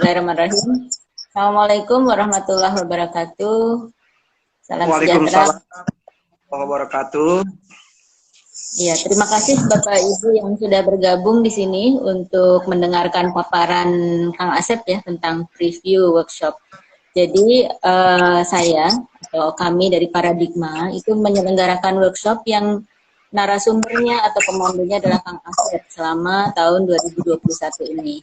Bismillahirrahmanirrahim. Assalamualaikum warahmatullahi wabarakatuh. Salam sejahtera. Waalaikumsalam warahmatullahi wabarakatuh. Ya, terima kasih Bapak Ibu yang sudah bergabung di sini untuk mendengarkan paparan Kang Asep ya tentang preview workshop. Jadi saya atau kami dari Paradigma itu menyelenggarakan workshop yang narasumbernya atau pemandunya adalah Kang Asep selama tahun 2021 ini.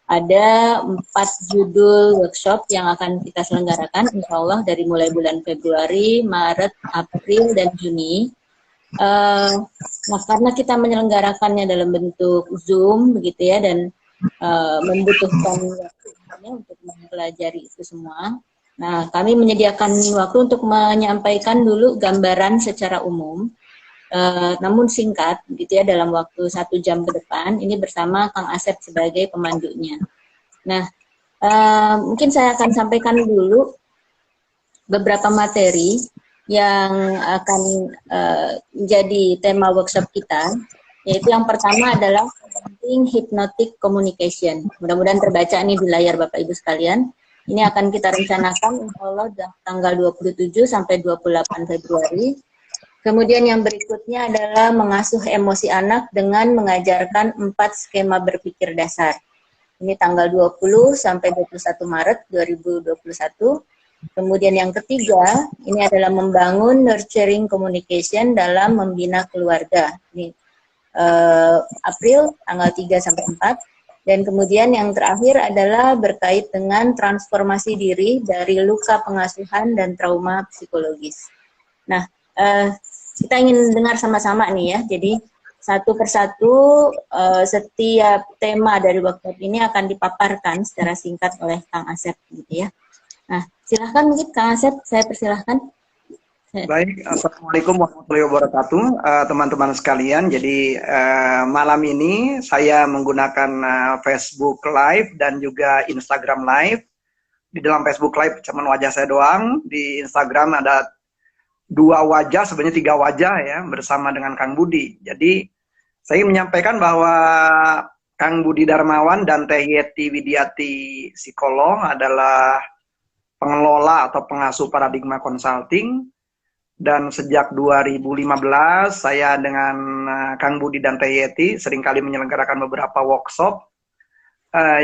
Ada 4 judul workshop yang akan kita selenggarakan, insya Allah dari mulai bulan Februari, Maret, April, dan Juni. Nah, karena kita menyelenggarakannya dalam bentuk Zoom, begitu ya, dan membutuhkan waktu untuk mempelajari itu semua. Nah, kami menyediakan waktu untuk menyampaikan dulu gambaran secara umum. Namun singkat gitu ya dalam waktu 1 jam ke depan ini bersama Kang Asep sebagai pemandunya. Nah, mungkin saya akan sampaikan dulu beberapa materi yang akan menjadi tema workshop kita, yaitu yang pertama adalah Preventing Hypnotic Communication. Mudah-mudahan terbaca nih di layar Bapak Ibu sekalian. Ini akan kita rencanakan insya Allah tanggal 27 sampai 28 Februari. Kemudian yang berikutnya adalah mengasuh emosi anak dengan mengajarkan 4 skema berpikir dasar. Ini tanggal 20 sampai 21 Maret 2021. Kemudian yang ketiga, ini adalah membangun nurturing communication dalam membina keluarga. Ini April tanggal 3 sampai 4. Dan kemudian yang terakhir adalah berkait dengan transformasi diri dari luka pengasuhan dan trauma psikologis. Nah, kita ingin dengar sama-sama nih ya. Jadi satu persatu setiap tema dari workshop ini akan dipaparkan secara singkat oleh Kang Asep gitu ya. Nah, silahkan mungkin Kang Asep, saya persilahkan. Baik, Assalamualaikum warahmatullahi wabarakatuh, teman-teman sekalian. Jadi malam ini saya menggunakan Facebook Live dan juga Instagram Live. Di dalam Facebook Live cuma wajah saya doang, di Instagram ada 2 wajah, sebenarnya 3 wajah ya, bersama dengan Kang Budi. Jadi saya menyampaikan bahwa Kang Budi Darmawan dan Teh Yeti Widiati psikolog adalah pengelola atau pengasuh Paradigma Consulting. Dan sejak 2015 saya dengan Kang Budi dan Teh Yeti seringkali menyelenggarakan beberapa workshop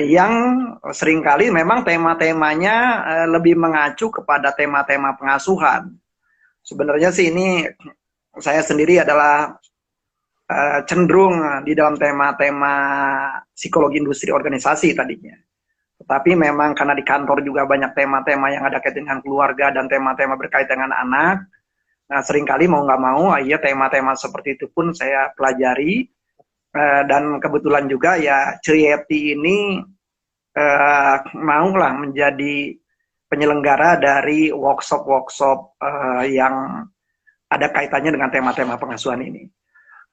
yang seringkali memang tema-temanya lebih mengacu kepada tema-tema pengasuhan. Sebenarnya sih ini saya sendiri adalah cenderung di dalam tema-tema psikologi industri organisasi tadinya. Tetapi memang karena di kantor juga banyak tema-tema yang ada kaitan dengan keluarga dan tema-tema berkaitan dengan anak. Nah, seringkali mau nggak mau, ya tema-tema seperti itu pun saya pelajari. Dan kebetulan juga ya Ceyeti ini maulah menjadi penyelenggara dari workshop-workshop yang ada kaitannya dengan tema-tema pengasuhan ini.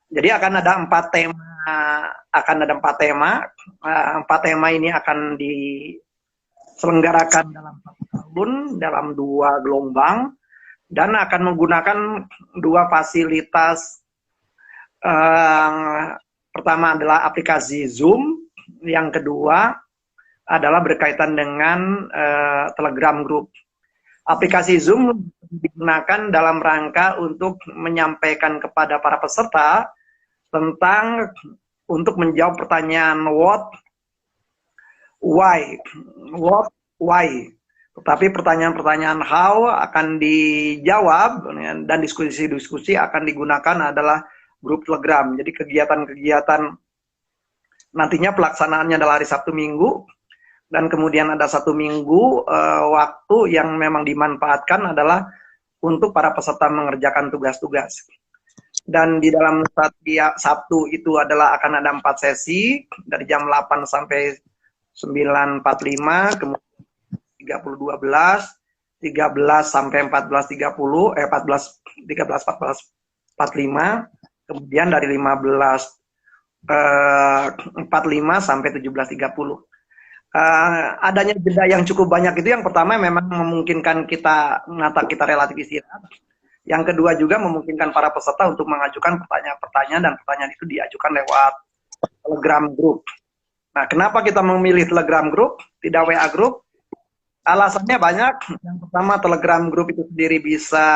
Jadi akan ada 4 tema, 4 tema ini akan diselenggarakan dalam 1 tahun, dalam 2 gelombang, dan akan menggunakan 2 fasilitas. Pertama adalah aplikasi Zoom, yang kedua adalah berkaitan dengan Telegram Group. Aplikasi Zoom digunakan dalam rangka untuk menyampaikan kepada para peserta tentang untuk menjawab pertanyaan what, why. Tetapi pertanyaan-pertanyaan how akan dijawab dan diskusi-diskusi akan digunakan adalah grup Telegram. Jadi kegiatan-kegiatan nantinya pelaksanaannya adalah hari Sabtu Minggu. Dan kemudian ada 1 minggu waktu yang memang dimanfaatkan adalah untuk para peserta mengerjakan tugas-tugas. Dan di dalam setiap Sabtu itu adalah akan ada 4 sesi dari jam 8 sampai 9.45, kemudian 30.12, 13 sampai 14.30, 13.45, kemudian dari 15.45 sampai 17.30. Adanya jeda yang cukup banyak itu yang pertama memang memungkinkan kita relatif istirahat. Yang kedua juga memungkinkan para peserta untuk mengajukan pertanyaan-pertanyaan dan pertanyaan itu diajukan lewat Telegram Group. Nah, kenapa kita memilih Telegram Group, tidak WA Group? Alasannya banyak. Yang pertama, Telegram Group itu sendiri bisa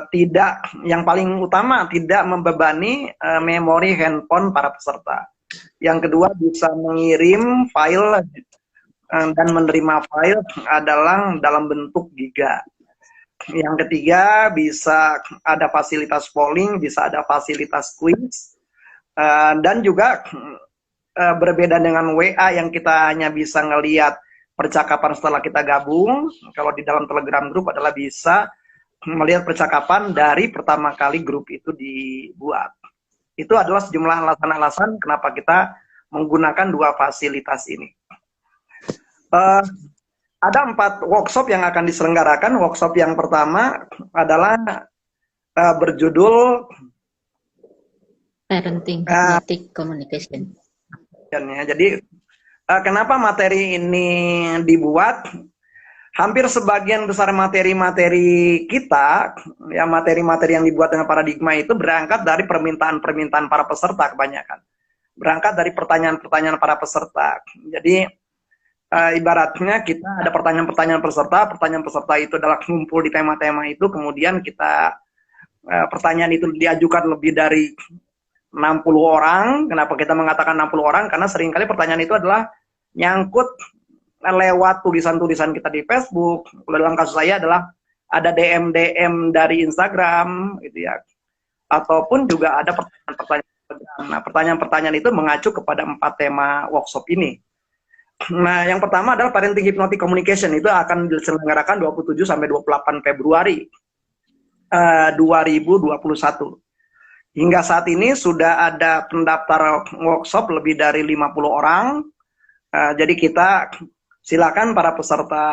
tidak, yang paling utama, tidak membebani memori handphone para peserta. Yang kedua, bisa mengirim file dan menerima file adalah dalam bentuk giga. Yang ketiga, bisa ada fasilitas polling, bisa ada fasilitas quiz, dan juga berbeda dengan WA yang kita hanya bisa ngelihat percakapan setelah kita gabung. Kalau di dalam Telegram Group adalah bisa melihat percakapan dari pertama kali grup itu dibuat. Itu adalah sejumlah alasan-alasan kenapa kita menggunakan dua fasilitas ini. Ada 4 workshop yang akan diselenggarakan. Workshop yang pertama adalah berjudul Parenting Hypnotic Communication. Jadi kenapa materi ini dibuat? Hampir sebagian besar materi-materi kita, ya materi-materi yang dibuat dengan paradigma itu berangkat dari permintaan-permintaan para peserta kebanyakan. Berangkat dari pertanyaan-pertanyaan para peserta. Jadi ibaratnya kita ada pertanyaan-pertanyaan peserta itu adalah ngumpul di tema-tema itu, kemudian kita pertanyaan itu diajukan lebih dari 60 orang. Kenapa kita mengatakan 60 orang? Karena seringkali pertanyaan itu adalah nyangkut lewat tulisan-tulisan kita di Facebook. Kalau dalam kasus saya adalah ada DM dari Instagram gitu ya. Ataupun juga ada pertanyaan-pertanyaan. Nah, pertanyaan-pertanyaan itu mengacu kepada 4 tema workshop ini. Nah, yang pertama adalah Parenting Hypnotic Communication. Itu akan diselenggarakan 27 sampai 28 Februari 2021. Hingga saat ini sudah ada pendaftar workshop lebih dari 50 orang. Jadi kita silakan para peserta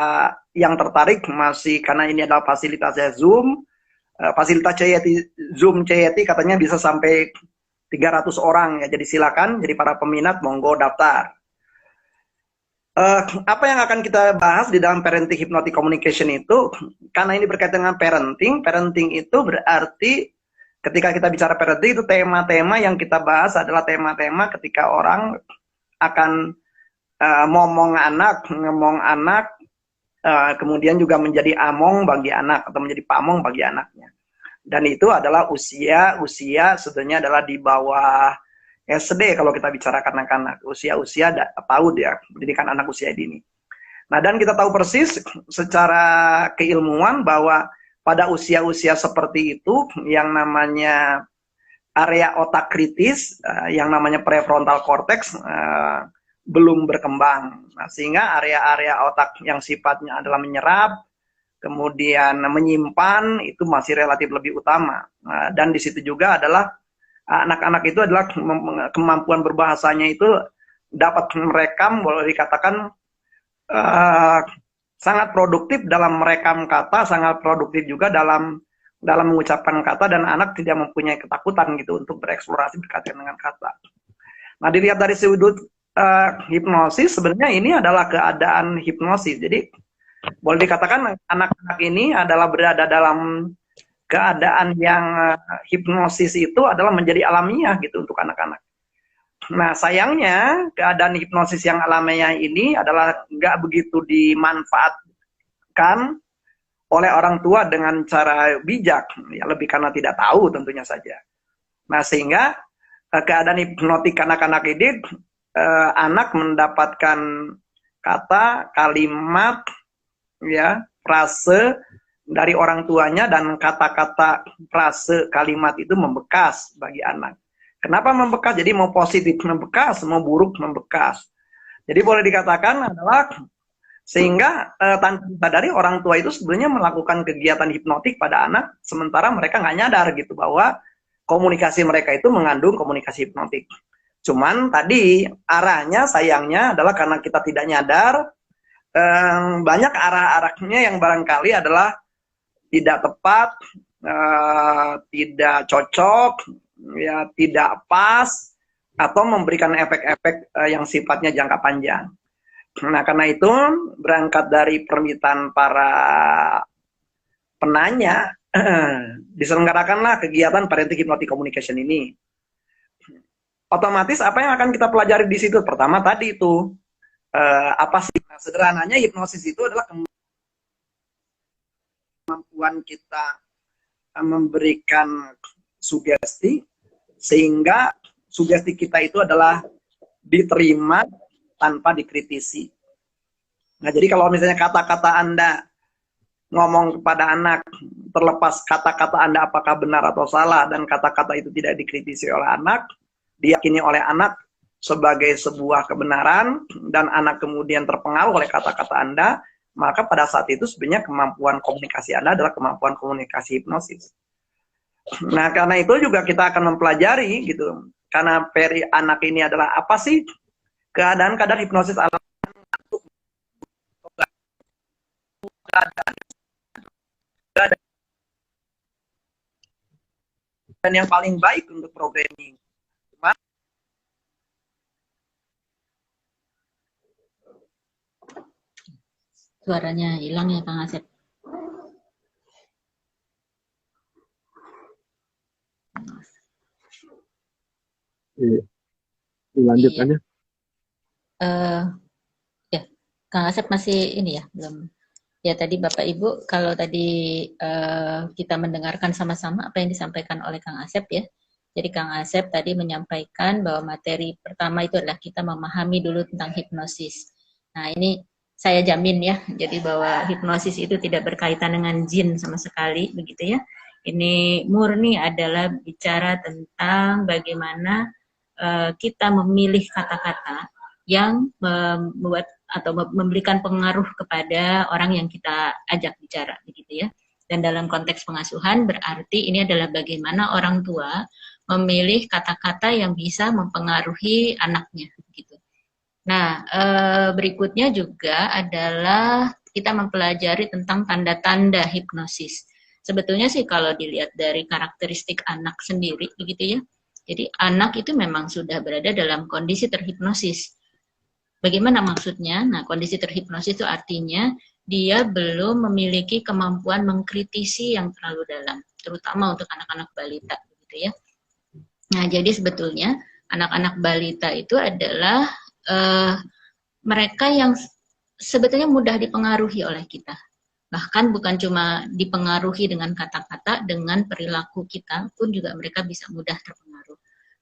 yang tertarik masih, karena ini adalah fasilitasnya Zoom. Fasilitas Zoom CYT katanya bisa sampai 300 orang ya. Jadi silakan, jadi para peminat monggo daftar. Apa yang akan kita bahas di dalam Parenting Hypnotic Communication itu, karena ini berkaitan dengan parenting itu berarti ketika kita bicara parenting itu tema-tema yang kita bahas adalah tema-tema ketika orang akan ngomong anak, kemudian juga menjadi among bagi anak atau menjadi pamong bagi anaknya. Dan itu adalah usia sebenarnya adalah di bawah SD kalau kita bicara anak-anak, usia PAUD ya, pendidikan anak usia dini. Nah, dan kita tahu persis secara keilmuan bahwa pada usia-usia seperti itu yang namanya area otak kritis, yang namanya prefrontal cortex belum berkembang. Nah, sehingga area-area otak yang sifatnya adalah menyerap, kemudian menyimpan, itu masih relatif lebih utama. Nah, dan di situ juga adalah anak-anak itu adalah kemampuan berbahasanya itu dapat merekam, boleh dikatakan sangat produktif dalam merekam kata, sangat produktif juga dalam mengucapkan kata, dan anak tidak mempunyai ketakutan gitu untuk bereksplorasi berkaitan dengan kata. Nah, dilihat dari sudut hipnosis, sebenarnya ini adalah keadaan hipnosis. Jadi boleh dikatakan anak-anak ini adalah berada dalam keadaan yang hipnosis itu adalah menjadi alamiah gitu untuk anak-anak. Nah, sayangnya keadaan hipnosis yang alamiah ini adalah nggak begitu dimanfaatkan oleh orang tua dengan cara bijak, ya lebih karena tidak tahu tentunya saja. Nah, sehingga keadaan hipnotik anak-anak ini, anak mendapatkan kata, kalimat, ya, frase dari orang tuanya, dan kata-kata, frase, kalimat itu membekas bagi anak. Kenapa membekas? Jadi mau positif membekas, mau buruk membekas. Jadi boleh dikatakan adalah sehingga tanpa disadari orang tua itu sebenarnya melakukan kegiatan hipnotik pada anak, sementara mereka nggak nyadar gitu bahwa komunikasi mereka itu mengandung komunikasi hipnotik. Cuman tadi arahnya sayangnya adalah karena kita tidak nyadar, banyak arah-arahnya yang barangkali adalah tidak tepat, tidak cocok, ya tidak pas, atau memberikan efek-efek yang sifatnya jangka panjang. Nah, karena itu berangkat dari permintaan para penanya, diselenggarakanlah kegiatan Parenting Hypnotic Communication ini. otomatis apa yang akan kita pelajari di situ? Pertama tadi itu apa sih? Nah, sederhananya hipnosis itu adalah kemampuan kita memberikan sugesti sehingga sugesti kita itu adalah diterima tanpa dikritisi. Nah, jadi kalau misalnya kata-kata Anda ngomong kepada anak, terlepas kata-kata Anda apakah benar atau salah, dan kata-kata itu tidak dikritisi oleh anak, diyakini oleh anak sebagai sebuah kebenaran, dan anak kemudian terpengaruh oleh kata-kata Anda, maka pada saat itu sebenarnya kemampuan komunikasi Anda adalah kemampuan komunikasi hipnosis. Nah, karena itu juga kita akan mempelajari gitu. Karena peri anak ini adalah apa sih keadaan-keadaan hipnosis alam dan yang paling baik untuk programming. Suaranya hilang ya Kang Asep. Dilanjutkannya. Ya, Kang Asep masih ini ya, belum. Ya tadi Bapak Ibu, kalau tadi kita mendengarkan sama-sama apa yang disampaikan oleh Kang Asep ya. Jadi Kang Asep tadi menyampaikan bahwa materi pertama itu adalah kita memahami dulu tentang hipnosis. Nah ini saya jamin ya, jadi bahwa hipnosis itu tidak berkaitan dengan jin sama sekali, begitu ya. Ini murni adalah bicara tentang bagaimana kita memilih kata-kata yang membuat atau memberikan pengaruh kepada orang yang kita ajak bicara, begitu ya. Dan dalam konteks pengasuhan berarti ini adalah bagaimana orang tua memilih kata-kata yang bisa mempengaruhi anaknya, begitu. Nah, berikutnya juga adalah kita mempelajari tentang tanda-tanda hipnosis. Sebetulnya sih kalau dilihat dari karakteristik anak sendiri, begitu ya. Jadi anak itu memang sudah berada dalam kondisi terhipnosis. Bagaimana maksudnya? Nah, kondisi terhipnosis itu artinya dia belum memiliki kemampuan mengkritisi yang terlalu dalam, terutama untuk anak-anak balita, gitu ya. Nah, jadi sebetulnya anak-anak balita itu adalah mereka yang sebetulnya mudah dipengaruhi oleh kita. Bahkan bukan cuma dipengaruhi dengan kata-kata, dengan perilaku kita pun juga mereka bisa mudah terpengaruh.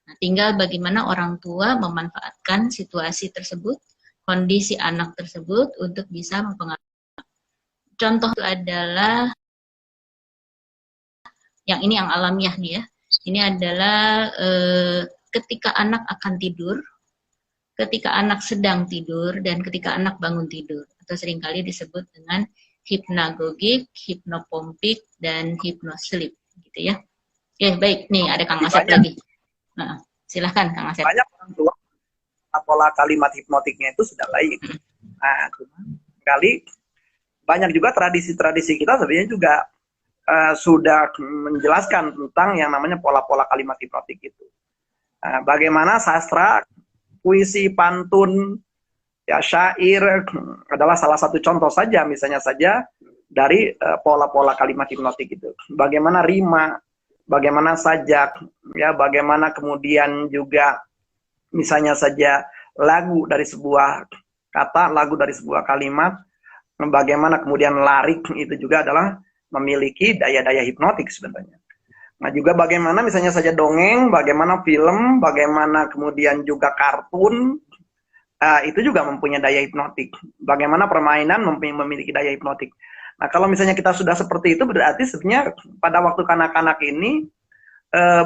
Nah, tinggal bagaimana orang tua memanfaatkan situasi tersebut, kondisi anak tersebut untuk bisa mempengaruhi. Contoh itu adalah yang ini yang alamiah nih ya. Ini adalah ketika anak akan tidur, ketika anak sedang tidur, dan ketika anak bangun tidur. Atau seringkali disebut dengan hipnagogik, hipnopompik, dan hipnosleep. Gitu ya. Oke, baik. Nih ada Kang Asep lagi. Nah, silahkan Kang Asep. Banyak orang tua pola kalimat hipnotiknya itu sudah baik. Nah, kali banyak juga tradisi-tradisi kita sebenarnya juga sudah menjelaskan tentang yang namanya pola-pola kalimat hipnotik itu. Bagaimana sastra, puisi, pantun, ya syair adalah salah satu contoh saja, misalnya saja dari pola-pola kalimat hipnotik itu. Bagaimana rima, bagaimana sajak, ya bagaimana kemudian juga misalnya saja lagu dari sebuah kata, lagu dari sebuah kalimat, bagaimana kemudian larik itu juga adalah memiliki daya-daya hipnotik sebenarnya. Nah juga bagaimana misalnya saja dongeng, bagaimana film, bagaimana kemudian juga kartun, itu juga mempunyai daya hipnotik. Bagaimana permainan memiliki daya hipnotik. Nah kalau misalnya kita sudah seperti itu berarti sebenarnya pada waktu kanak-kanak ini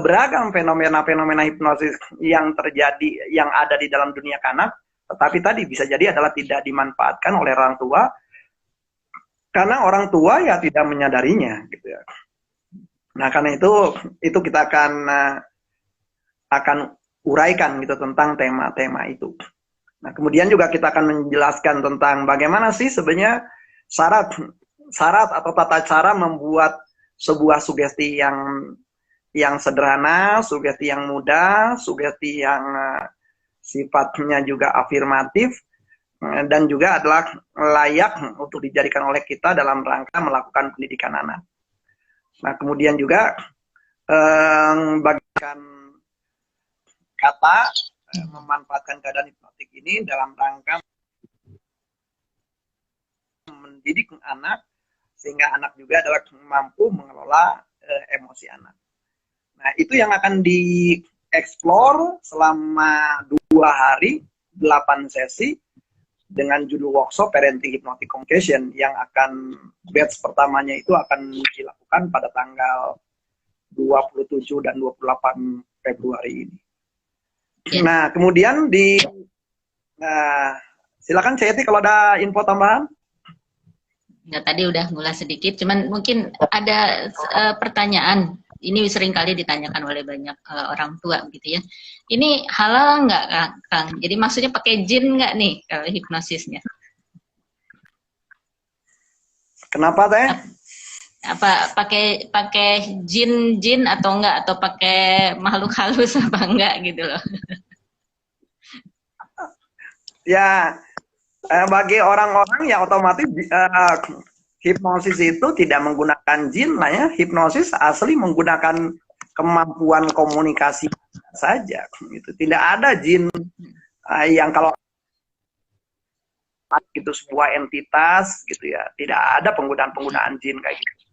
beragam fenomena-fenomena hipnosis yang terjadi, yang ada di dalam dunia kanak, tetapi tadi bisa jadi adalah tidak dimanfaatkan oleh orang tua, karena orang tua ya tidak menyadarinya, gitu ya. Nah karena itu kita akan uraikan gitu tentang tema-tema itu. Nah kemudian juga kita akan menjelaskan tentang bagaimana sih sebenarnya syarat atau tata cara membuat sebuah sugesti yang sederhana, sugesti yang mudah, sugesti yang sifatnya juga afirmatif, dan juga adalah layak untuk dijadikan oleh kita dalam rangka melakukan pendidikan anak. Nah kemudian juga bagikan kata memanfaatkan keadaan hipnotik ini dalam rangka mendidik anak sehingga anak juga adalah mampu mengelola emosi anak. Nah, itu yang akan dieksplor selama 2 hari, 8 sesi dengan judul workshop Parenting Hypnotic Communication yang akan batch pertamanya itu akan dilakukan pada tanggal 27 dan 28 Februari ini. Nah, kemudian silakan Ceti kalau ada info tambahan. Ya, tadi udah ngulas sedikit, cuman mungkin ada pertanyaan. Ini sering kali ditanyakan oleh banyak orang tua gitu ya. Ini halal nggak, Kang? Jadi maksudnya pakai jin nggak nih kalau hipnosisnya? Kenapa teh? Apa pakai jin atau enggak, atau pakai makhluk halus apa enggak gitu loh? Ya, bagi orang-orang yang otomatis hipnosis itu tidak menggunakan jin lah ya. Hipnosis asli menggunakan kemampuan komunikasi saja. Itu tidak ada jin yang kalau itu sebuah entitas gitu ya. Tidak ada penggunaan jin kayak gitu.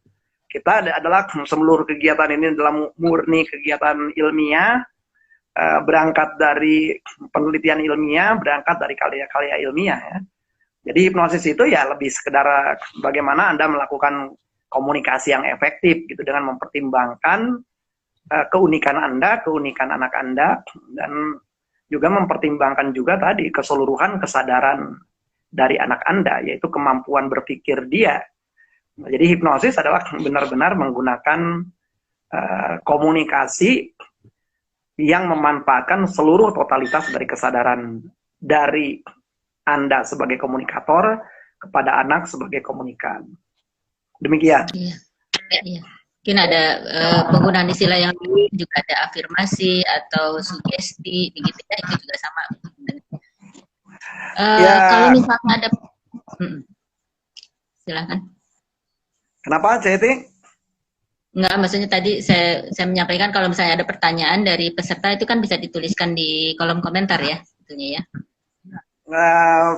Kita adalah seluruh kegiatan ini dalam murni kegiatan ilmiah, berangkat dari penelitian ilmiah, berangkat dari karya-karya ilmiah ya. Jadi hipnosis itu ya lebih sekedar bagaimana Anda melakukan komunikasi yang efektif gitu dengan mempertimbangkan keunikan Anda, keunikan anak Anda, dan juga mempertimbangkan juga tadi keseluruhan kesadaran dari anak Anda, yaitu kemampuan berpikir dia. Jadi hipnosis adalah benar-benar menggunakan komunikasi yang memanfaatkan seluruh totalitas dari kesadaran dari Anda sebagai komunikator kepada anak sebagai komunikan. Demikian. Iya. Iya. Mungkin ada penggunaan istilah yang juga ada afirmasi atau sugesti, begitu ya, itu juga sama. Kalau misalnya ada, silakan. Kenapa, Ceti? Enggak, maksudnya tadi saya menyampaikan kalau misalnya ada pertanyaan dari peserta itu kan bisa dituliskan di kolom komentar ya, tentunya ya.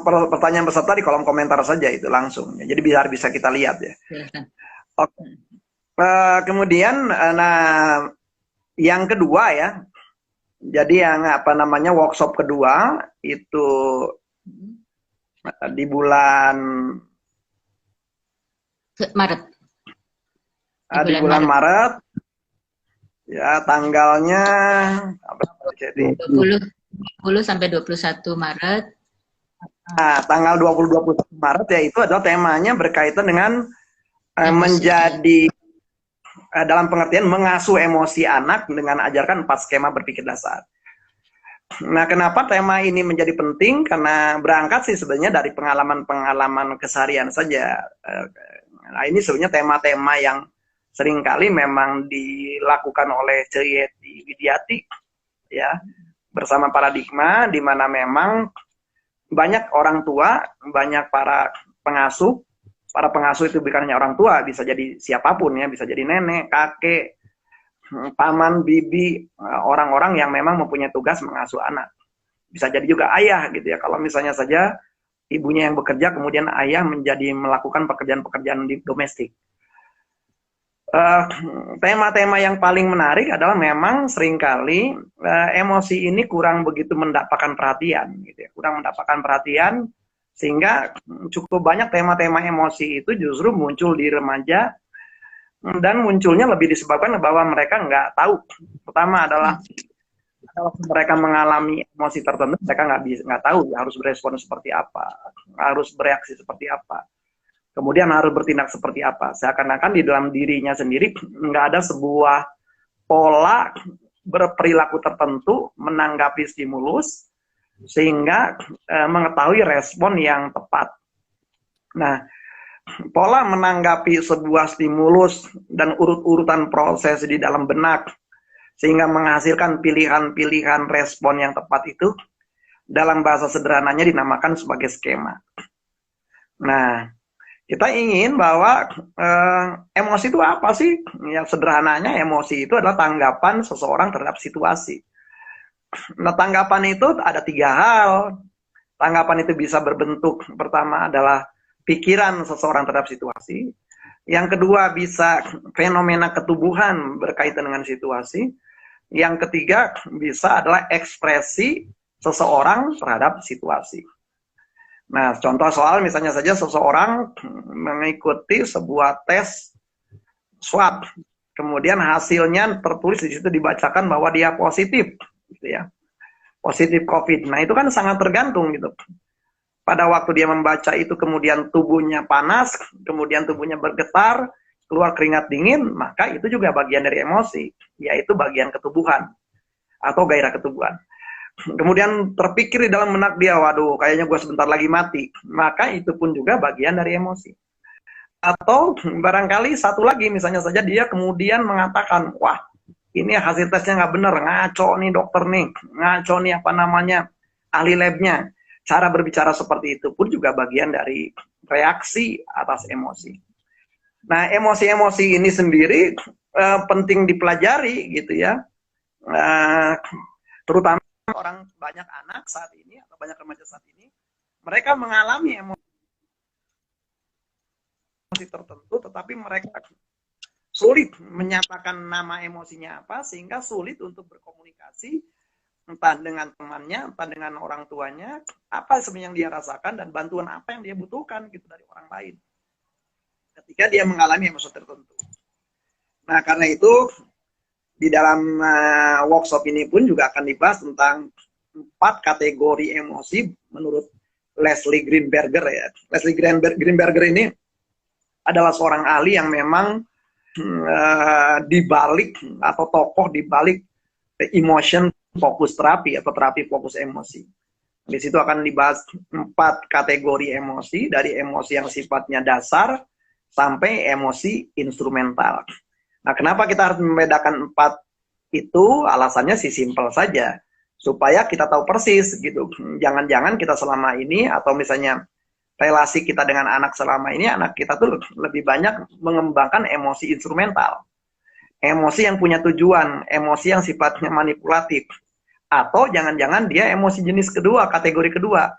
Pertanyaan peserta di kolom komentar saja itu langsung. Jadi biar bisa kita lihat ya. Silakan. Oke. Kemudian, nah yang kedua ya. Jadi yang workshop kedua itu di bulan Maret. Di bulan Maret. Ya, tanggalnya jadi 20 sampai 21 Maret. Nah, tanggal 20-21 Maret ya itu adalah temanya berkaitan dengan menjadi dalam pengertian mengasuh emosi anak dengan ajarkan 4 skema berpikir dasar. Nah, kenapa tema ini menjadi penting? Karena berangkat sih sebenarnya dari pengalaman-pengalaman keseharian saja. Nah, ini sebenarnya tema-tema yang seringkali memang dilakukan oleh Ceyeti Widiati ya, bersama Paradigma, di mana memang banyak orang tua, banyak para pengasuh itu bukan hanya orang tua, bisa jadi siapapun ya, bisa jadi nenek, kakek, paman, bibi, orang-orang yang memang mempunyai tugas mengasuh anak. Bisa jadi juga ayah gitu ya, kalau misalnya saja ibunya yang bekerja, kemudian ayah melakukan pekerjaan-pekerjaan di domestik. Tema-tema yang paling menarik adalah memang seringkali emosi ini kurang begitu mendapatkan perhatian, gitu ya. Kurang mendapatkan perhatian, sehingga cukup banyak tema-tema emosi itu justru muncul di remaja, dan munculnya lebih disebabkan bahwa mereka nggak tahu. Pertama adalah mereka mengalami emosi tertentu, mereka nggak tahu harus berespon seperti apa, harus bereaksi seperti apa. Kemudian harus bertindak seperti apa. Seakan-akan di dalam dirinya sendiri nggak ada sebuah pola berperilaku tertentu menanggapi stimulus sehingga mengetahui respon yang tepat. Nah, pola menanggapi sebuah stimulus dan urut-urutan proses di dalam benak sehingga menghasilkan pilihan-pilihan respon yang tepat itu dalam bahasa sederhananya dinamakan sebagai skema. Nah, kita ingin bahwa emosi itu apa sih? Ya, sederhananya emosi itu adalah tanggapan seseorang terhadap situasi. Nah, tanggapan itu ada 3 hal. Tanggapan itu bisa berbentuk, pertama adalah pikiran seseorang terhadap situasi. Yang kedua bisa fenomena ketubuhan berkaitan dengan situasi. Yang ketiga bisa adalah ekspresi seseorang terhadap situasi. Nah, contoh soal misalnya saja seseorang mengikuti sebuah tes swab, kemudian hasilnya tertulis di situ dibacakan bahwa dia positif, gitu ya, positif COVID. Nah, itu kan sangat tergantung gitu. Pada waktu dia membaca itu kemudian tubuhnya panas, kemudian tubuhnya bergetar, keluar keringat dingin, maka itu juga bagian dari emosi, yaitu bagian ketubuhan atau gairah ketubuhan. Kemudian terpikir di dalam benak dia, waduh kayaknya gue sebentar lagi mati, maka itu pun juga bagian dari emosi. Atau barangkali satu lagi, misalnya saja dia kemudian mengatakan, wah ini hasil tesnya nggak bener, ngaco nih dokter nih, ngaco nih apa namanya ahli labnya. Cara berbicara seperti itu pun juga bagian dari reaksi atas emosi. Nah, emosi-emosi ini sendiri penting dipelajari gitu ya, terutama orang banyak anak saat ini atau banyak remaja saat ini, mereka mengalami emosi tertentu, tetapi mereka sulit menyatakan nama emosinya apa, sehingga sulit untuk berkomunikasi entah dengan temannya, entah dengan orang tuanya, apa sebenarnya yang dia rasakan dan bantuan apa yang dia butuhkan gitu dari orang lain ketika dia mengalami emosi tertentu. Nah, karena itu di dalam workshop ini pun juga akan dibahas tentang 4 kategori emosi menurut Leslie Greenberger ya. Leslie Greenberger ini adalah seorang ahli yang memang dibalik atau tokoh dibalik emotion fokus terapi atau terapi fokus emosi. Di situ akan dibahas 4 kategori emosi, dari emosi yang sifatnya dasar sampai emosi instrumental. Nah, kenapa kita harus membedakan 4 itu? Alasannya sih simpel saja, supaya kita tahu persis gitu. Jangan-jangan kita selama ini, atau misalnya relasi kita dengan anak selama ini, anak kita tuh lebih banyak mengembangkan emosi instrumental. Emosi yang punya tujuan, emosi yang sifatnya manipulatif. Atau jangan-jangan dia emosi jenis kedua, kategori kedua,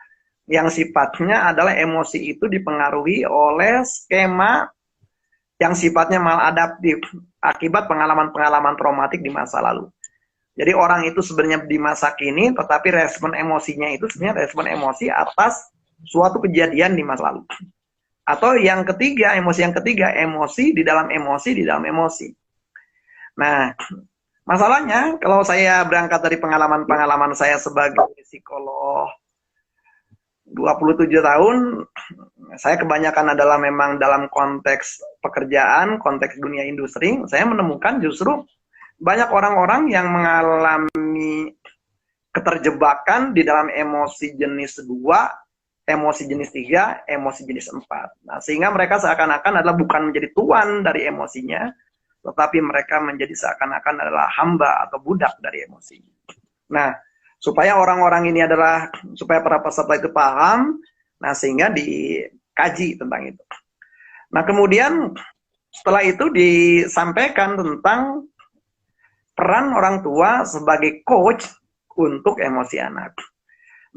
yang sifatnya adalah emosi itu dipengaruhi oleh skema yang sifatnya maladaptif akibat pengalaman-pengalaman traumatik di masa lalu. Jadi orang itu sebenarnya di masa kini, tetapi respon emosinya itu sebenarnya respon emosi atas suatu kejadian di masa lalu. Atau yang ketiga, emosi yang ketiga, emosi di dalam emosi di dalam emosi. Nah, masalahnya kalau saya berangkat dari pengalaman-pengalaman saya sebagai psikolog 27 tahun, saya kebanyakan adalah memang dalam konteks pekerjaan, konteks dunia industri, saya menemukan justru banyak orang-orang yang mengalami keterjebakan di dalam emosi jenis 2, emosi jenis 3, emosi jenis 4. Nah, sehingga mereka seakan-akan adalah bukan menjadi tuan dari emosinya, tetapi mereka menjadi seakan-akan adalah hamba atau budak dari emosi. Nah, supaya orang-orang ini adalah, supaya para peserta itu paham, nah sehingga dikaji tentang itu. Nah, kemudian setelah itu disampaikan tentang peran orang tua sebagai coach untuk emosi anak.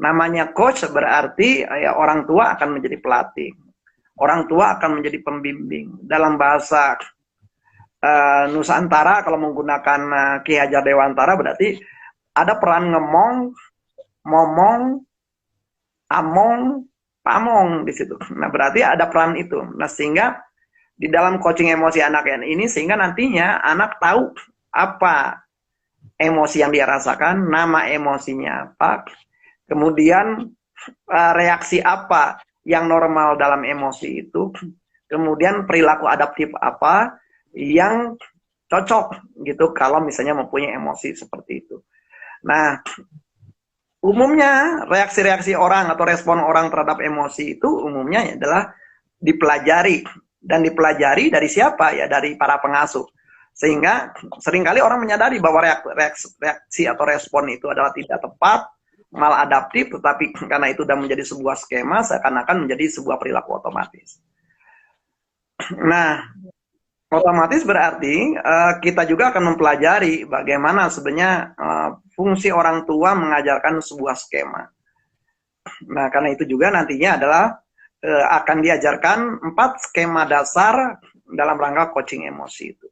Namanya coach berarti ya orang tua akan menjadi pelatih. Orang tua akan menjadi pembimbing. Dalam bahasa Nusantara, kalau menggunakan Ki Hajar Dewantara, berarti ada peran ngemong, momong, among, pamong di situ. Nah, berarti ada peran itu. Nah, sehingga di dalam coaching emosi anak ini, sehingga nantinya anak tahu apa emosi yang dia rasakan, nama emosinya apa, kemudian reaksi apa yang normal dalam emosi itu, kemudian perilaku adaptif apa yang cocok gitu kalau misalnya mempunyai emosi seperti itu. Nah, umumnya reaksi-reaksi orang atau respon orang terhadap emosi itu umumnya adalah dipelajari. Dan dipelajari dari siapa? Ya dari para pengasuh. Sehingga seringkali orang menyadari bahwa reaksi atau respon itu adalah tidak tepat, maladaptif, tetapi karena itu sudah menjadi sebuah skema, seakan-akan menjadi sebuah perilaku otomatis. Nah, Otomatis berarti kita juga akan mempelajari bagaimana sebenarnya fungsi orang tua mengajarkan sebuah skema. Nah, karena itu juga nantinya adalah akan diajarkan 4 skema dasar dalam rangka coaching emosi itu.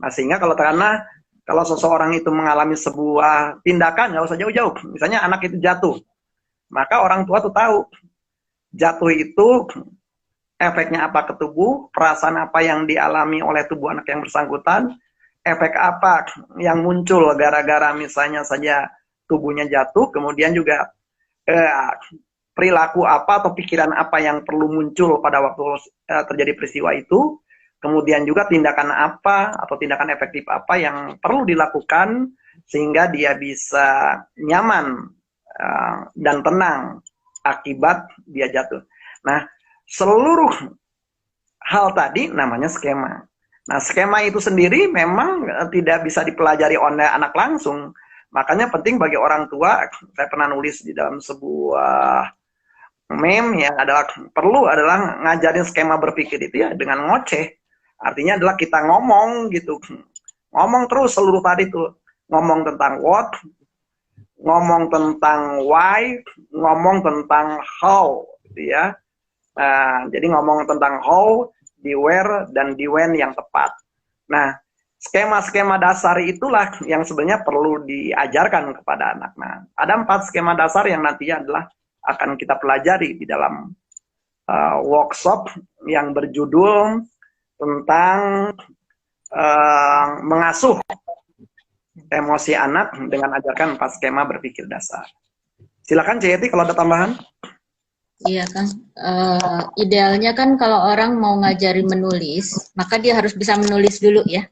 Nah, sehingga karena kalau seseorang itu mengalami sebuah tindakan, nggak usah jauh-jauh. Misalnya anak itu jatuh, maka orang tua tuh tahu jatuh itu efeknya apa ke tubuh, perasaan apa yang dialami oleh tubuh anak yang bersangkutan, efek apa yang muncul gara-gara misalnya saja tubuhnya jatuh, kemudian juga perilaku apa atau pikiran apa yang perlu muncul pada waktu terjadi peristiwa itu, kemudian juga tindakan apa atau tindakan efektif apa yang perlu dilakukan sehingga dia bisa nyaman dan tenang akibat dia jatuh. Nah, seluruh hal tadi namanya skema. Nah, skema itu sendiri memang tidak bisa dipelajari oleh anak langsung. Makanya penting bagi orang tua, saya pernah nulis di dalam sebuah meme yang adalah ngajarin skema berpikir itu ya dengan ngoceh. Artinya adalah kita ngomong gitu. Ngomong terus seluruh tadi tuh. Ngomong tentang what, ngomong tentang why, ngomong tentang how gitu ya. Jadi ngomong tentang how, di where, dan di when yang tepat. Nah, skema-skema dasar itulah yang sebenarnya perlu diajarkan kepada anak. Nah, ada 4 skema dasar yang nantinya adalah akan kita pelajari di dalam workshop yang berjudul tentang mengasuh emosi anak dengan ajarkan 4 skema berpikir dasar. Silakan Ceyeti kalau ada tambahan. Iya kan, idealnya kan kalau orang mau ngajari menulis, maka dia harus bisa menulis dulu ya,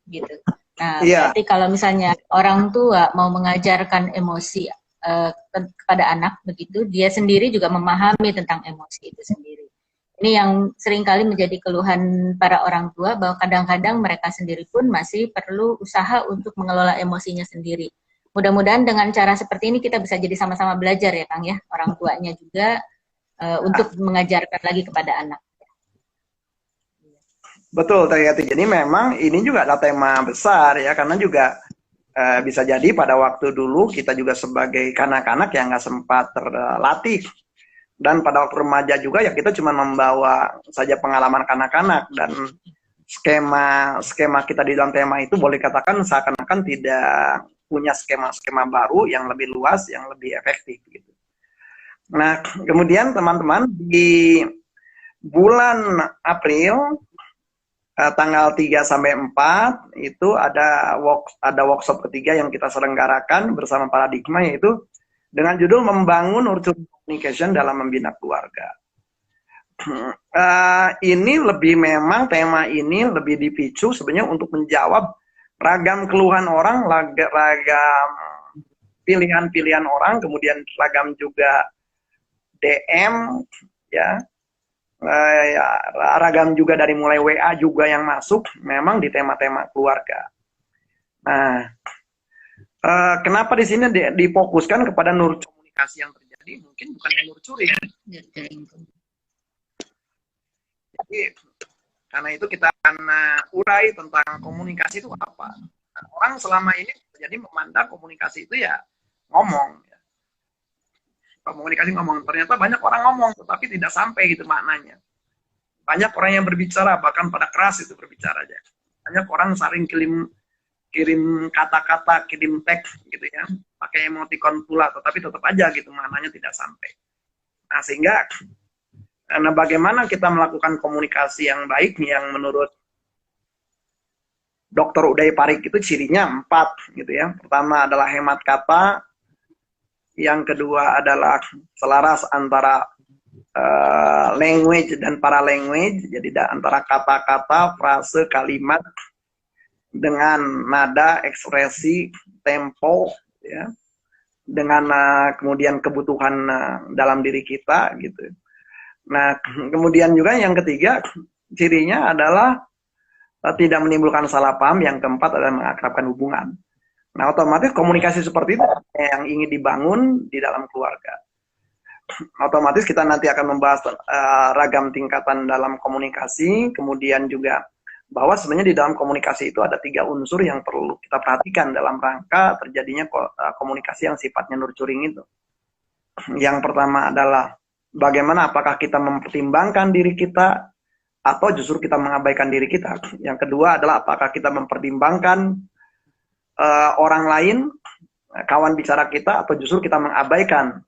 gitu. Nah, berarti kalau misalnya orang tua mau mengajarkan emosi kepada anak begitu, dia sendiri juga memahami tentang emosi itu sendiri. Ini yang seringkali menjadi keluhan para orang tua, bahwa kadang-kadang mereka sendiri pun masih perlu usaha untuk mengelola emosinya sendiri. Mudah-mudahan dengan cara seperti ini kita bisa jadi sama-sama belajar ya Kang ya, orang tuanya juga untuk mengajarkan lagi kepada anak. Betul, Tayati. Jadi memang ini juga adalah tema besar ya, karena juga bisa jadi pada waktu dulu kita juga sebagai kanak-kanak yang nggak sempat terlatih, dan pada waktu remaja juga ya kita cuma membawa saja pengalaman kanak-kanak, dan skema kita di dalam tema itu boleh katakan seakan-akan tidak punya skema-skema baru yang lebih luas, yang lebih efektif gitu. Nah, kemudian teman-teman di bulan April tanggal 3 sampai 4 itu ada workshop ketiga yang kita selenggarakan bersama Paradigma, yaitu dengan judul membangun nurturing communication dalam membina keluarga. Ini lebih memang tema ini lebih dipicu sebenarnya untuk menjawab ragam keluhan orang, ragam pilihan-pilihan orang, kemudian ragam juga DM ya, ragam juga dari mulai WA juga yang masuk memang di tema-tema keluarga. Nah, kenapa di sini difokuskan kepada nurturing komunikasi yang terjadi, mungkin bukan nurturing. Jadi karena itu kita akan urai tentang komunikasi itu apa. Nah, orang selama ini jadi memandang komunikasi itu ya ngomong. Komunikasi ngomong, ternyata banyak orang ngomong tetapi tidak sampai gitu maknanya. Banyak orang yang berbicara bahkan pada keras itu berbicara aja. Banyak orang saling kirim kata-kata, kirim teks gitu ya, pakai emoticon pula, tetapi tetap aja gitu maknanya tidak sampai. Nah, sehingga bagaimana kita melakukan komunikasi yang baik, yang menurut Dr. Uday Parikh itu cirinya 4 gitu ya. Pertama adalah hemat kata, yang kedua adalah selaras antara language dan para language, jadi antara kata-kata, frase, kalimat dengan nada, ekspresi, tempo, ya, dengan kemudian kebutuhan dalam diri kita gitu. Nah, kemudian juga yang ketiga cirinya adalah tidak menimbulkan salah paham, yang keempat adalah mengakrabkan hubungan. Nah, otomatis komunikasi seperti itu yang ingin dibangun di dalam keluarga. Otomatis kita nanti akan membahas ragam tingkatan dalam komunikasi, kemudian juga bahwa sebenarnya di dalam komunikasi itu ada 3 unsur yang perlu kita perhatikan dalam rangka terjadinya komunikasi yang sifatnya nurturing itu. Yang pertama adalah bagaimana, apakah kita mempertimbangkan diri kita atau justru kita mengabaikan diri kita. Yang kedua adalah apakah kita mempertimbangkan orang lain, kawan bicara kita, atau justru kita mengabaikan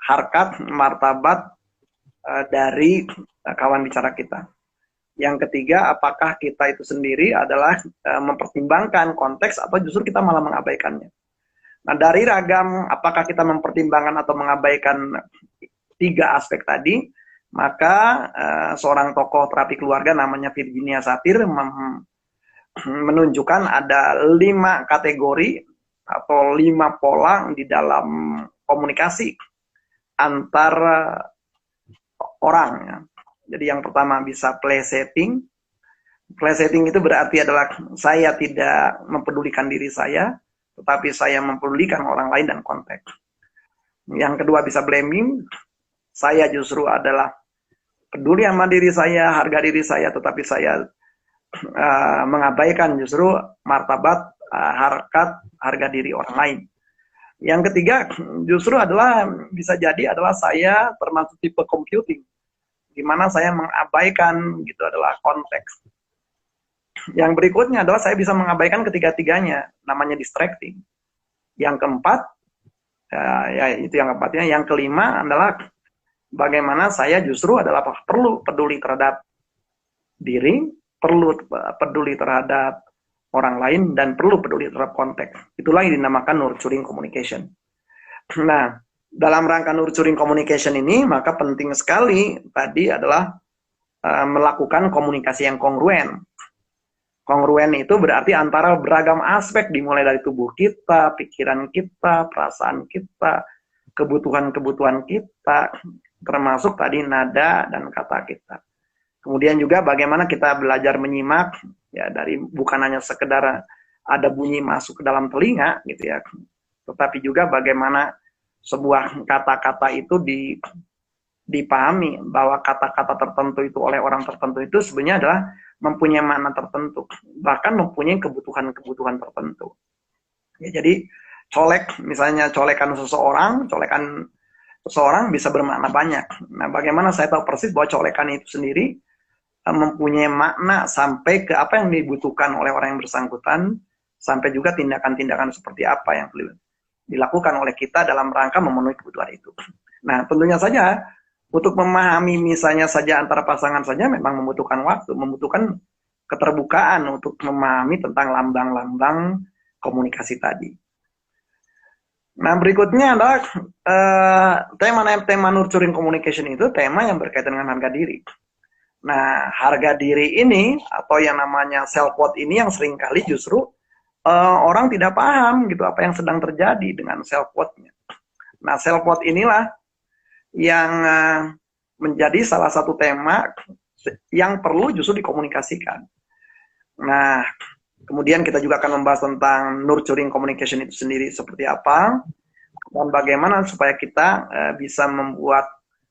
harkat, martabat dari kawan bicara kita. Yang ketiga, apakah kita itu sendiri adalah mempertimbangkan konteks atau justru kita malah mengabaikannya. Nah, dari ragam apakah kita mempertimbangkan atau mengabaikan 3 aspek tadi, maka seorang tokoh terapi keluarga namanya Virginia Satir menunjukkan ada 5 kategori atau 5 pola di dalam komunikasi antar orang. Ya. Jadi yang pertama bisa play setting. Play setting itu berarti adalah saya tidak mempedulikan diri saya, tetapi saya mempedulikan orang lain dan konteks. Yang kedua bisa blaming. Saya justru adalah peduli sama diri saya, harga diri saya, tetapi saya mengabaikan justru martabat, harkat, harga diri orang lain. Yang ketiga justru adalah bisa jadi adalah saya termasuk tipe computing, di mana saya mengabaikan gitu adalah konteks. Yang berikutnya adalah saya bisa mengabaikan ketiga-tiganya, namanya distracting. Yang keempat, ya itu yang keempatnya. Yang kelima adalah bagaimana saya justru adalah perlu peduli terhadap diri, perlu peduli terhadap orang lain, dan perlu peduli terhadap konteks. Itulah yang dinamakan nurturing communication. Nah, dalam rangka nurturing communication ini, maka penting sekali tadi adalah melakukan komunikasi yang kongruen. Kongruen itu berarti antara beragam aspek, dimulai dari tubuh kita, pikiran kita, perasaan kita, kebutuhan-kebutuhan kita, termasuk tadi nada dan kata kita. Kemudian juga bagaimana kita belajar menyimak, ya dari bukan hanya sekedar ada bunyi masuk ke dalam telinga gitu ya, tetapi juga bagaimana sebuah kata-kata itu dipahami bahwa kata-kata tertentu itu oleh orang tertentu itu sebenarnya adalah mempunyai makna tertentu, bahkan mempunyai kebutuhan-kebutuhan tertentu. Ya, jadi misalnya colekan seseorang bisa bermakna banyak. Nah, bagaimana saya tahu persis bahwa colekan itu sendiri mempunyai makna sampai ke apa yang dibutuhkan oleh orang yang bersangkutan, sampai juga tindakan-tindakan seperti apa yang perlu dilakukan oleh kita dalam rangka memenuhi kebutuhan itu. Nah, tentunya saja untuk memahami misalnya saja antara pasangan saja memang membutuhkan waktu, membutuhkan keterbukaan untuk memahami tentang lambang-lambang komunikasi tadi. Nah, berikutnya adalah tema nurturing communication itu tema yang berkaitan dengan harga diri. Nah, harga diri ini atau yang namanya self-worth ini yang seringkali justru orang tidak paham gitu apa yang sedang terjadi dengan self-worth-nya. Nah, self-worth inilah yang menjadi salah satu tema yang perlu justru dikomunikasikan. Nah, kemudian kita juga akan membahas tentang nurturing communication itu sendiri seperti apa, dan bagaimana supaya kita bisa membuat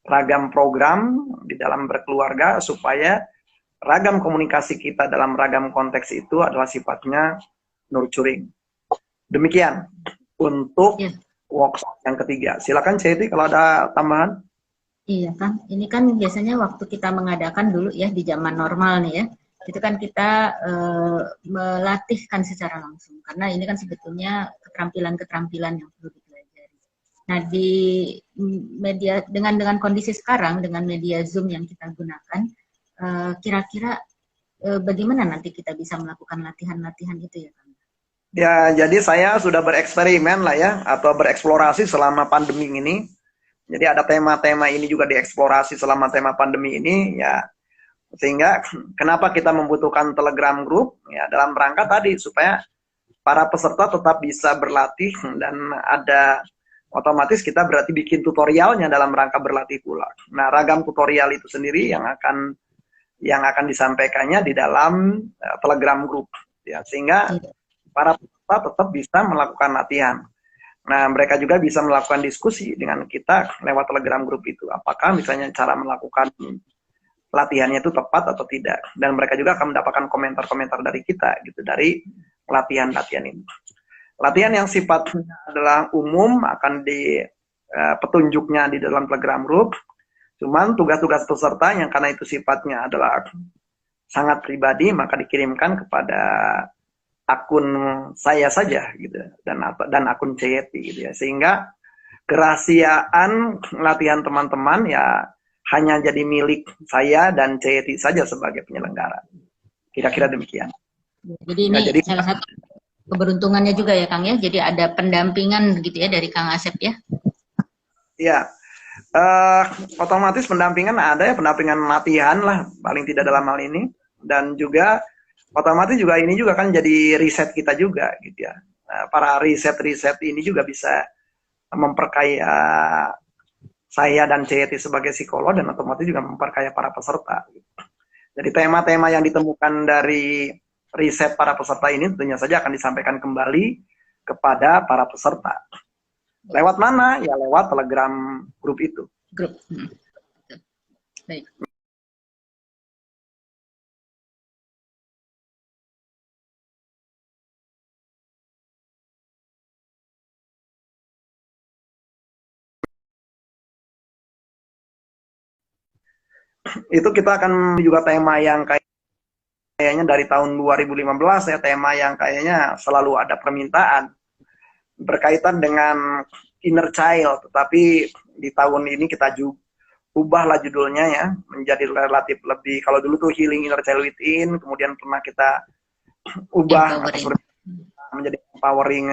ragam program di dalam berkeluarga supaya ragam komunikasi kita dalam ragam konteks itu adalah sifatnya nurturing. Demikian untuk workshop yang ketiga. Silakan Ceti kalau ada tambahan. Iya kan, ini kan biasanya waktu kita mengadakan dulu ya di zaman normal nih ya, itu kan kita melatihkan secara langsung karena ini kan sebetulnya keterampilan-keterampilan yang perlu dipelajari. Nah, di media dengan kondisi sekarang dengan media Zoom yang kita gunakan, kira-kira bagaimana nanti kita bisa melakukan latihan-latihan itu ya, Kang? Ya, jadi saya sudah bereksperimen lah ya, atau bereksplorasi selama pandemi ini. Jadi ada tema-tema ini juga dieksplorasi selama tema pandemi ini ya. Sehingga kenapa kita membutuhkan Telegram Group ya, dalam rangka tadi supaya para peserta tetap bisa berlatih dan ada otomatis kita berarti bikin tutorialnya dalam rangka berlatih pula. Nah, ragam tutorial itu sendiri yang akan disampaikannya di dalam Telegram Group ya, sehingga para peserta tetap bisa melakukan latihan. Nah, mereka juga bisa melakukan diskusi dengan kita lewat Telegram Group itu. Apakah misalnya cara melakukan latihannya itu tepat atau tidak. Dan mereka juga akan mendapatkan komentar-komentar dari kita gitu, dari latihan-latihan ini. Latihan yang sifatnya adalah umum akan di petunjuknya di dalam Telegram group. Cuman tugas-tugas peserta yang karena itu sifatnya adalah sangat pribadi, maka dikirimkan kepada akun saya saja gitu, dan akun CYT gitu ya, sehingga kerahasiaan latihan teman-teman ya hanya jadi milik saya dan CYT saja sebagai penyelenggara. Kira-kira demikian. Jadi ini ya, jadi salah satu keberuntungannya juga ya Kang ya, jadi ada pendampingan gitu ya dari Kang Asep ya. Iya, otomatis pendampingan ada ya, pendampingan latihan lah paling tidak dalam hal ini, dan juga otomatis juga ini juga kan jadi riset kita juga gitu ya. Para riset ini juga bisa memperkaya saya dan CYT sebagai psikolog, dan otomatis juga memperkaya para peserta. Jadi tema-tema yang ditemukan dari riset para peserta ini tentunya saja akan disampaikan kembali kepada para peserta. Lewat mana? Ya lewat Telegram grup itu. Grup. Baik. Itu kita akan juga tema yang kayaknya dari tahun 2015 ya, tema yang kayaknya selalu ada permintaan berkaitan dengan inner child, tetapi di tahun ini kita juga ubahlah judulnya ya menjadi relatif lebih, kalau dulu tuh healing inner child within, kemudian pernah kita ubah menjadi empowering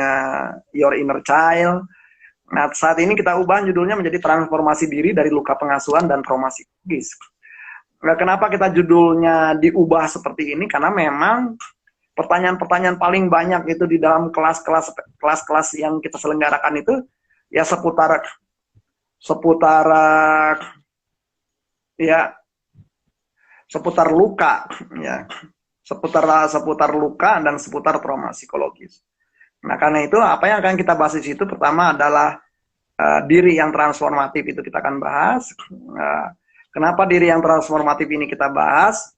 your inner child. Nah, saat ini kita ubah judulnya menjadi transformasi diri dari luka pengasuhan dan trauma psikis. Nah, kenapa kita judulnya diubah seperti ini? Karena memang pertanyaan-pertanyaan paling banyak itu di dalam kelas-kelas yang kita selenggarakan itu ya seputar luka ya, seputar luka dan seputar trauma psikologis. Nah, karena itu apa yang akan kita bahas di situ pertama adalah diri yang transformatif, itu kita akan bahas. Kenapa diri yang transformatif ini kita bahas?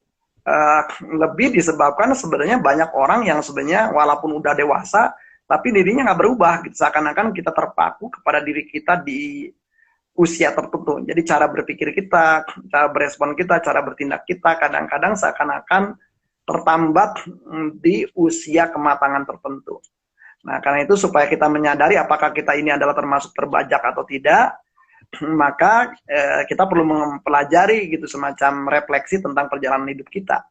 Lebih disebabkan sebenarnya banyak orang yang sebenarnya walaupun udah dewasa, tapi dirinya nggak berubah. Gitu. Seakan-akan kita terpaku kepada diri kita di usia tertentu. Jadi cara berpikir kita, cara berespon kita, cara bertindak kita, kadang-kadang seakan-akan tertambat di usia kematangan tertentu. Nah, karena itu supaya kita menyadari apakah kita ini adalah termasuk terbajak atau tidak, maka kita perlu mempelajari gitu semacam refleksi tentang perjalanan hidup kita,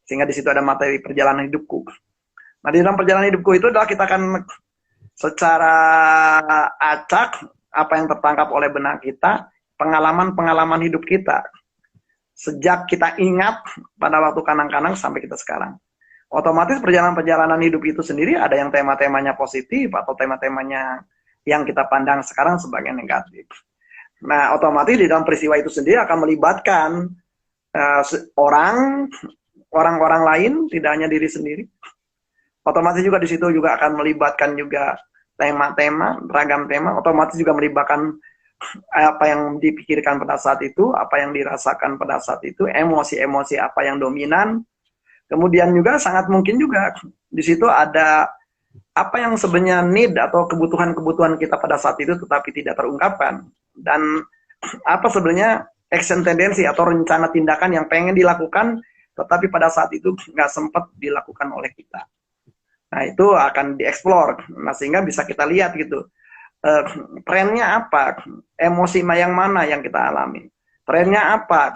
sehingga di situ ada materi perjalanan hidupku. Nah, di dalam perjalanan hidupku itu adalah kita akan secara acak apa yang tertangkap oleh benak kita, pengalaman-pengalaman hidup kita sejak kita ingat pada waktu kanang-kanang sampai kita sekarang. Otomatis perjalanan-perjalanan hidup itu sendiri ada yang tema-temanya positif atau tema-temanya yang kita pandang sekarang sebagai negatif. Nah, otomatis di dalam peristiwa itu sendiri akan melibatkan orang-orang lain, tidak hanya diri sendiri. Otomatis juga di situ juga akan melibatkan juga tema-tema, ragam tema. Otomatis juga melibatkan apa yang dipikirkan pada saat itu, apa yang dirasakan pada saat itu, emosi-emosi apa yang dominan. Kemudian juga sangat mungkin juga di situ ada apa yang sebenarnya need atau kebutuhan-kebutuhan kita pada saat itu tetapi tidak terungkapkan. Dan apa sebenarnya action tendensi atau rencana tindakan yang pengen dilakukan tetapi pada saat itu nggak sempat dilakukan oleh kita. Nah, itu akan dieksplor. Nah, sehingga bisa kita lihat gitu, trennya apa, emosi yang mana yang kita alami, trennya apa,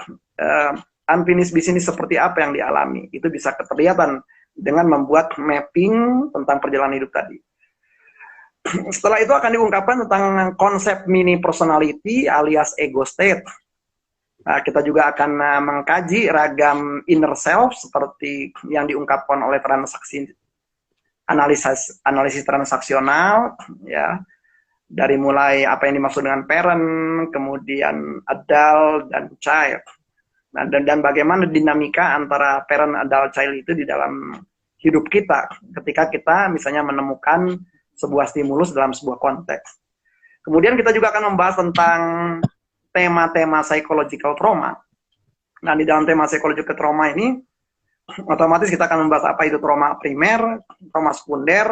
unfinished business seperti apa yang dialami. Itu bisa kelihatan dengan membuat mapping tentang perjalanan hidup tadi. Setelah itu akan diungkapkan tentang konsep mini personality alias ego state. Nah, kita juga akan mengkaji ragam inner self seperti yang diungkapkan oleh analisis transaksional, ya, dari mulai apa yang dimaksud dengan parent, kemudian adult dan child. Nah, dan bagaimana dinamika antara parent, adult, child itu di dalam hidup kita ketika kita misalnya menemukan sebuah stimulus dalam sebuah konteks. Kemudian kita juga akan membahas tentang tema-tema psychological trauma. Nah, di dalam tema psychological trauma ini, otomatis kita akan membahas apa itu trauma primer, trauma sekunder,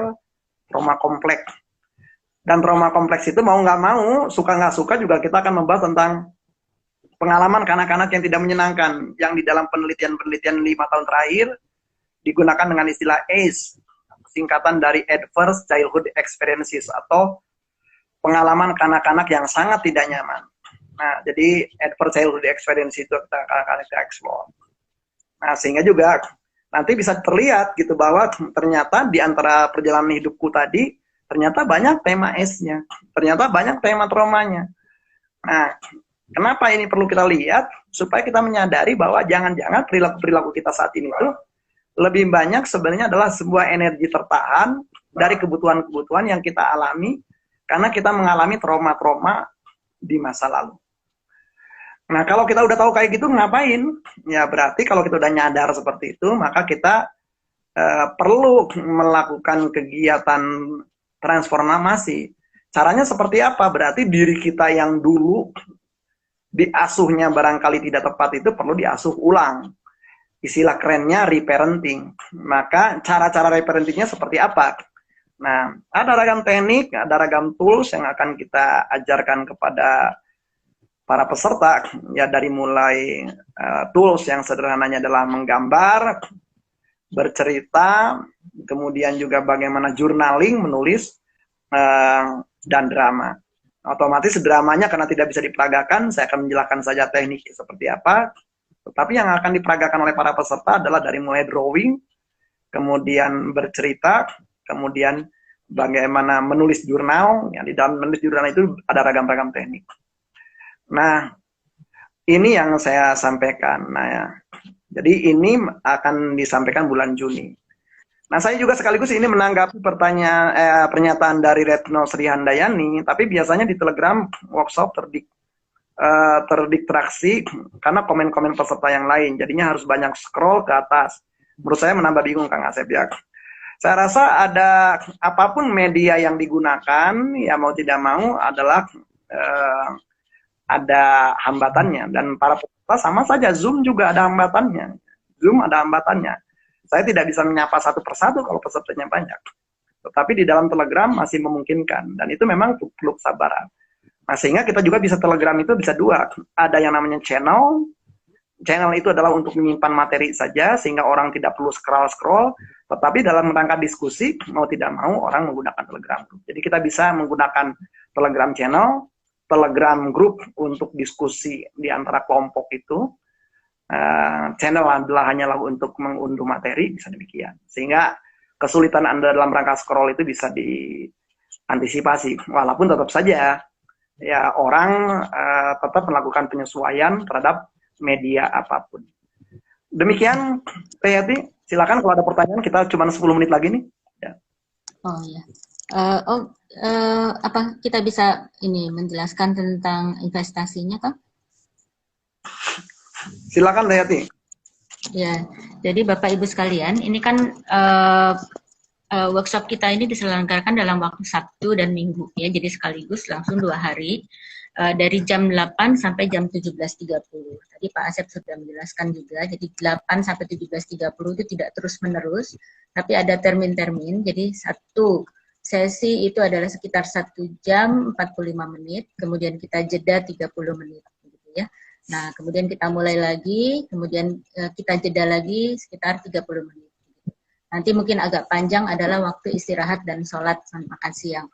trauma kompleks. Dan trauma kompleks itu mau nggak mau, suka nggak suka juga kita akan membahas tentang pengalaman kanak-kanak yang tidak menyenangkan, yang di dalam penelitian-penelitian 5 tahun terakhir digunakan dengan istilah ACE, singkatan dari Adverse Childhood Experiences, atau pengalaman kanak-kanak yang sangat tidak nyaman. Nah, jadi Adverse Childhood Experience itu kita akan explore. Nah, sehingga juga nanti bisa terlihat gitu bahwa ternyata di antara perjalanan hidupku tadi, ternyata banyak tema S-nya, ternyata banyak tema traumanya. Nah, kenapa ini perlu kita lihat? Supaya kita menyadari bahwa jangan-jangan perilaku-perilaku kita saat ini itu lebih banyak sebenarnya adalah sebuah energi tertahan dari kebutuhan-kebutuhan yang kita alami karena kita mengalami trauma-trauma di masa lalu. Nah, kalau kita udah tahu kayak gitu, ngapain? Ya, berarti kalau kita udah nyadar seperti itu, maka kita perlu melakukan kegiatan transformasi. Caranya seperti apa? Berarti diri kita yang dulu diasuhnya barangkali tidak tepat itu perlu diasuh ulang. Istilah kerennya reparenting. Maka cara-cara reparentingnya seperti apa? Nah, ada ragam teknik, ada ragam tools yang akan kita ajarkan kepada para peserta, ya, dari mulai tools yang sederhananya adalah menggambar, bercerita, kemudian juga bagaimana journaling, menulis, dan drama. Otomatis dramanya karena tidak bisa diperagakan, saya akan menjelaskan saja teknik seperti apa. Tetapi yang akan diperagakan oleh para peserta adalah dari mulai drawing, kemudian bercerita, kemudian bagaimana menulis jurnal. Ya, di dalam menulis jurnal itu ada ragam-ragam teknik. Nah, ini yang saya sampaikan. Nah, ya. Jadi ini akan disampaikan bulan Juni. Nah, saya juga sekaligus ini menanggapi pernyataan dari Retno Sri Handayani, tapi biasanya di Telegram workshop terdistraksi karena komen-komen peserta yang lain. Jadinya harus banyak scroll ke atas. Menurut saya menambah bingung, Kang Asep, ya. Saya rasa ada apapun media yang digunakan, ya mau tidak mau adalah ada hambatannya, dan para peserta sama saja. Zoom juga ada hambatannya. Zoom ada hambatannya. Saya tidak bisa menyapa satu persatu kalau pesertanya banyak. Tetapi di dalam Telegram masih memungkinkan, dan itu memang perlu kesabaran. Nah, sehingga kita juga bisa Telegram itu bisa dua. Ada yang namanya channel. Channel itu adalah untuk menyimpan materi saja, sehingga orang tidak perlu scroll-scroll. Tetapi dalam rangka diskusi, mau tidak mau orang menggunakan Telegram. Jadi kita bisa menggunakan Telegram channel, Telegram group untuk diskusi di antara kelompok itu. Channel adalah hanyalah untuk mengunduh materi, bisa demikian. Sehingga kesulitan Anda dalam rangka scroll itu bisa diantisipasi. Walaupun tetap saja ya orang tetap melakukan penyesuaian terhadap media apapun. Demikian, Teh Yati. Silakan kalau ada pertanyaan, kita cuma 10 menit lagi nih. Ya. Oh ya. Apa kita bisa ini menjelaskan tentang investasinya, Kang? Silakan, Teh Yati. Ya, jadi Bapak Ibu sekalian, ini kan workshop kita ini diselenggarakan dalam waktu Sabtu dan Minggu, ya. Jadi sekaligus langsung 2 hari, dari jam 8 sampai jam 17.30. Tadi Pak Asep sudah menjelaskan juga, jadi 8 sampai 17.30 itu tidak terus-menerus, tapi ada termin-termin. Jadi satu sesi itu adalah sekitar 1 jam 45 menit, kemudian kita jeda 30 menit, gitu ya. Nah, kemudian kita mulai lagi, kemudian kita jeda lagi sekitar 30 menit. Nanti mungkin agak panjang adalah waktu istirahat dan sholat makan siang.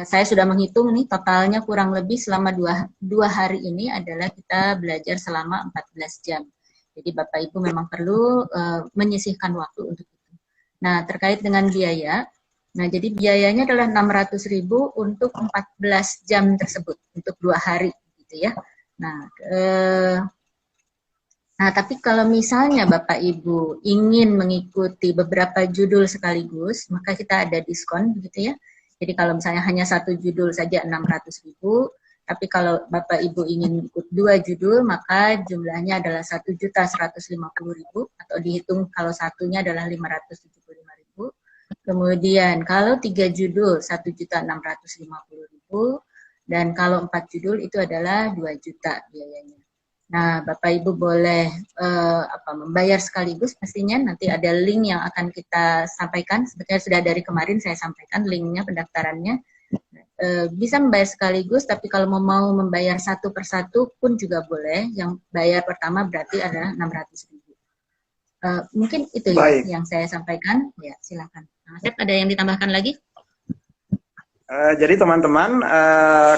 Saya sudah menghitung nih, totalnya kurang lebih selama dua hari ini adalah kita belajar selama 14 jam. Jadi Bapak Ibu memang perlu menyisihkan waktu untuk itu. Nah, terkait dengan biaya, nah jadi biayanya adalah 600.000 untuk 14 jam tersebut, untuk 2 hari, gitu ya. Nah, tapi kalau misalnya Bapak Ibu ingin mengikuti beberapa judul sekaligus, maka kita ada diskon, begitu ya. Jadi kalau misalnya hanya 1 judul saja 600.000, tapi kalau Bapak Ibu ingin ikut 2 judul, maka jumlahnya adalah 1.150.000, atau dihitung kalau satunya adalah 575.000. Kemudian kalau 3 judul 1.650.000, dan kalau 4 judul itu adalah 2 juta biayanya. Nah, Bapak Ibu boleh membayar sekaligus pastinya. Nanti ada link yang akan kita sampaikan. Sebetulnya sudah dari kemarin saya sampaikan linknya pendaftarannya. Bisa membayar sekaligus, tapi kalau mau membayar satu persatu pun juga boleh. Yang bayar pertama berarti adalah 600.000. Mungkin itu ya Baik. yang saya sampaikan. Ya, silakan. Nah, Asep, ada yang ditambahkan lagi? Jadi teman-teman, nah,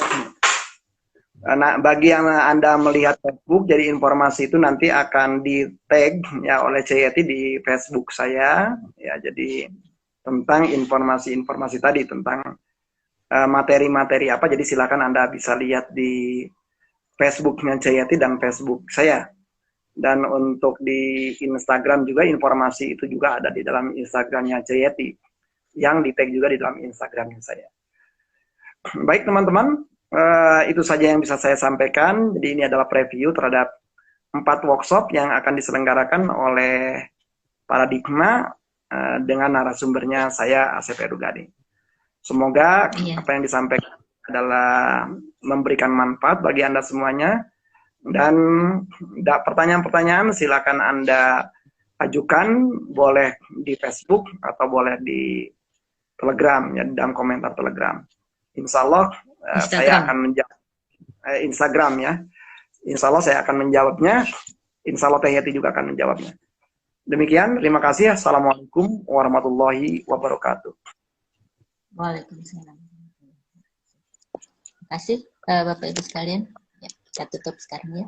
bagi yang Anda melihat Facebook, jadi informasi itu nanti akan di-tag ya oleh Ceyeti di Facebook saya, ya. Jadi tentang informasi-informasi tadi tentang materi-materi apa, jadi silakan Anda bisa lihat di Facebooknya Ceyeti dan Facebook saya. Dan untuk di Instagram juga informasi itu juga ada di dalam Instagramnya Ceyeti, yang di-tag juga di dalam Instagramnya saya. Baik teman-teman, itu saja yang bisa saya sampaikan. Jadi ini adalah preview terhadap 4 workshop yang akan diselenggarakan oleh Paradigma dengan narasumbernya saya Asep Edugadi. Semoga apa yang disampaikan adalah memberikan manfaat bagi Anda semuanya. Dan pertanyaan-pertanyaan silakan Anda ajukan, boleh di Facebook atau boleh di Telegram, ya, dalam komentar Telegram. Insya Allah saya akan menjawab Instagram, ya. Insya Allah saya akan menjawabnya. Insya Allah Teh Yati juga akan menjawabnya. Demikian, terima kasih. Assalamualaikum warahmatullahi wabarakatuh. Waalaikumsalam. Terima kasih Bapak Ibu sekalian. Ya, kita tutup sekarang ya.